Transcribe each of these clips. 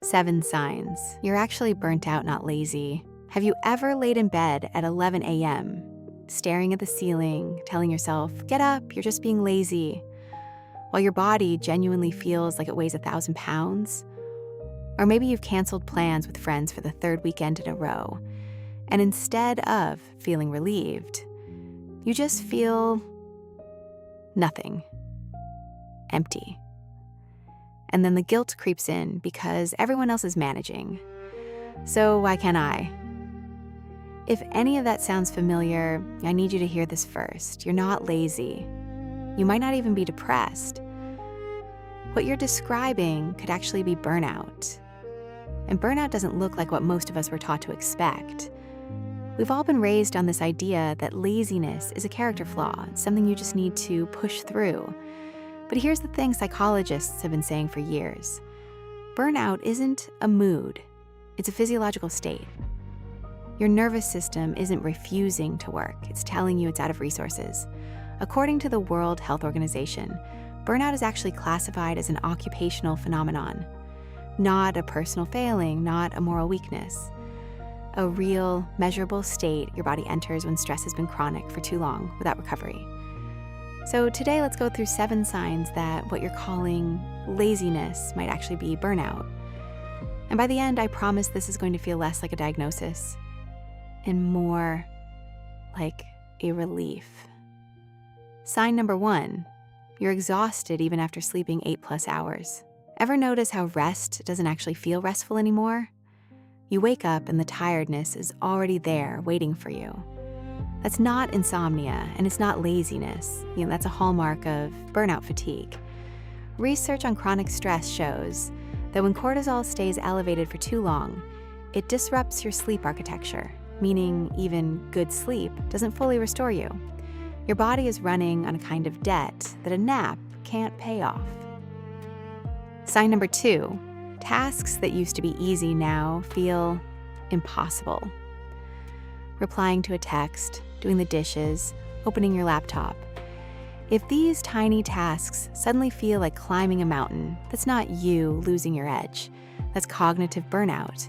7 signs you're actually burnt out, not lazy. Have you ever laid in bed at 11 a.m., staring at the ceiling, telling yourself, get up, you're just being lazy, while your body genuinely feels like it weighs 1,000 pounds? Or maybe you've canceled plans with friends for the third weekend in a row, and instead of feeling relieved, you just feel nothing, empty. And then the guilt creeps in because everyone else is managing. So why can't I? If any of that sounds familiar, I need you to hear this first. You're not lazy. You might not even be depressed. What you're describing could actually be burnout. And burnout doesn't look like what most of us were taught to expect. We've all been raised on this idea that laziness is a character flaw, something you just need to push through. But here's the thing psychologists have been saying for years. Burnout isn't a mood. It's a physiological state. Your nervous system isn't refusing to work. It's telling you it's out of resources. According to the World Health Organization, burnout is actually classified as an occupational phenomenon, not a personal failing, not a moral weakness. A real, measurable state your body enters when stress has been chronic for too long without recovery. So today, let's go through 7 signs that what you're calling laziness might actually be burnout. And by the end, I promise this is going to feel less like a diagnosis and more like a relief. Sign number 1, you're exhausted even after sleeping 8+ hours. Ever notice how rest doesn't actually feel restful anymore? You wake up and the tiredness is already there waiting for you. That's not insomnia, and it's not laziness. That's a hallmark of burnout fatigue. Research on chronic stress shows that when cortisol stays elevated for too long, it disrupts your sleep architecture, meaning even good sleep doesn't fully restore you. Your body is running on a kind of debt that a nap can't pay off. Sign number 2, tasks that used to be easy now feel impossible. Replying to a text, doing the dishes, opening your laptop. If these tiny tasks suddenly feel like climbing a mountain, that's not you losing your edge. That's cognitive burnout,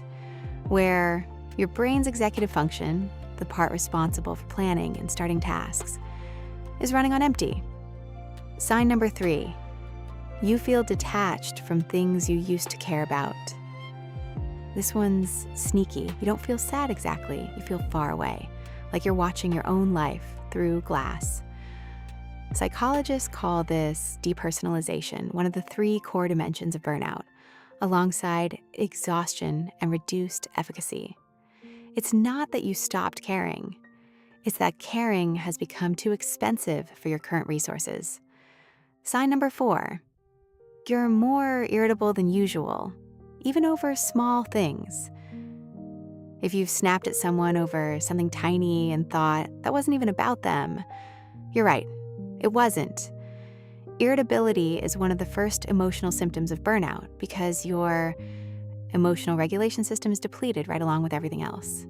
where your brain's executive function, the part responsible for planning and starting tasks, is running on empty. Sign number 3, you feel detached from things you used to care about. This one's sneaky. You don't feel sad exactly. You feel far away, like you're watching your own life through glass. Psychologists call this depersonalization, one of the 3 core dimensions of burnout, alongside exhaustion and reduced efficacy. It's not that you stopped caring. It's that caring has become too expensive for your current resources. Sign number 4, you're more irritable than usual, even over small things. If you've snapped at someone over something tiny and thought that wasn't even about them, you're right, it wasn't. Irritability is one of the first emotional symptoms of burnout because your emotional regulation system is depleted right along with everything else.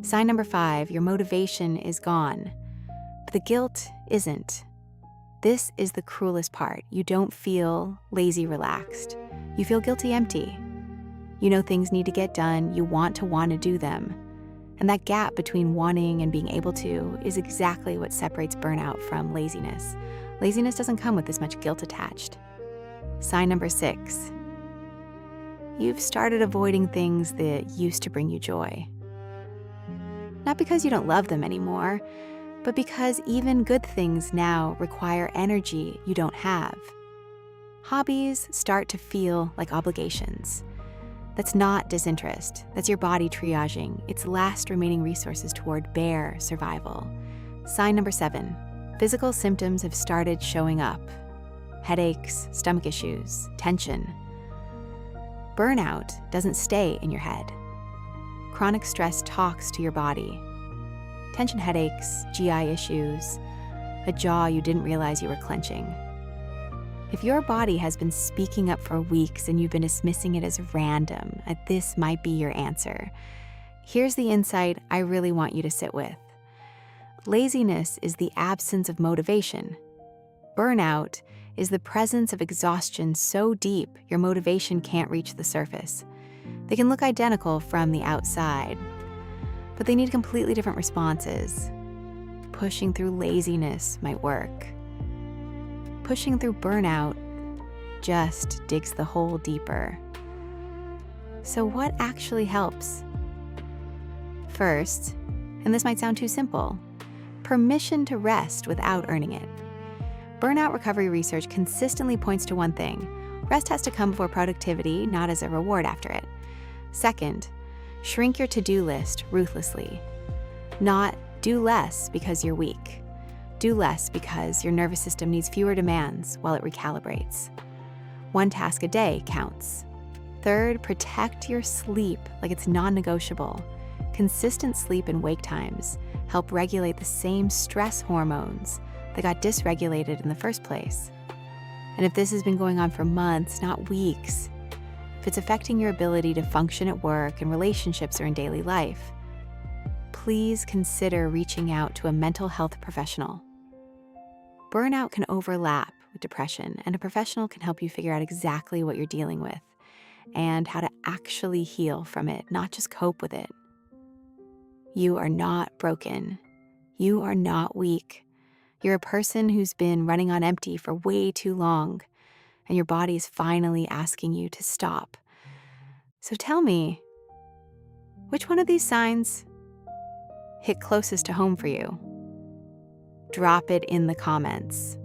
Sign number 5, your motivation is gone, but the guilt isn't. This is the cruelest part. You don't feel lazy relaxed. You feel guilty empty. You know things need to get done. You want to do them. And that gap between wanting and being able to is exactly what separates burnout from laziness. Laziness doesn't come with this much guilt attached. Sign number 6, you've started avoiding things that used to bring you joy. Not because you don't love them anymore, but because even good things now require energy you don't have. Hobbies start to feel like obligations. That's not disinterest. That's your body triaging its last remaining resources toward bare survival. Sign number 7, physical symptoms have started showing up. Headaches, stomach issues, tension. Burnout doesn't stay in your head. Chronic stress talks to your body. Tension headaches, GI issues, a jaw you didn't realize you were clenching. If your body has been speaking up for weeks and you've been dismissing it as random, this might be your answer. Here's the insight I really want you to sit with. Laziness is the absence of motivation. Burnout is the presence of exhaustion so deep your motivation can't reach the surface. They can look identical from the outside, but they need completely different responses. Pushing through laziness might work. Pushing through burnout just digs the hole deeper. So what actually helps? First, and this might sound too simple, permission to rest without earning it. Burnout recovery research consistently points to one thing: rest has to come before productivity, not as a reward after it. Second, shrink your to-do list ruthlessly. Not do less because you're weak. Do less because your nervous system needs fewer demands while it recalibrates. One task a day counts. Third, protect your sleep like it's non-negotiable. Consistent sleep and wake times help regulate the same stress hormones that got dysregulated in the first place. And if this has been going on for months, not weeks, if it's affecting your ability to function at work and relationships or in daily life, please consider reaching out to a mental health professional. Burnout can overlap with depression, and a professional can help you figure out exactly what you're dealing with and how to actually heal from it, not just cope with it. You are not broken. You are not weak. You're a person who's been running on empty for way too long, and your body is finally asking you to stop. So tell me, which one of these signs hit closest to home for you? Drop it in the comments.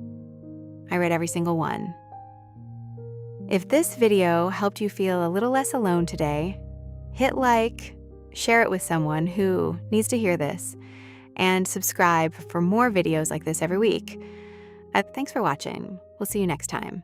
I read every single one. If this video helped you feel a little less alone today, hit like, share it with someone who needs to hear this, and subscribe for more videos like this every week. Thanks for watching. We'll see you next time.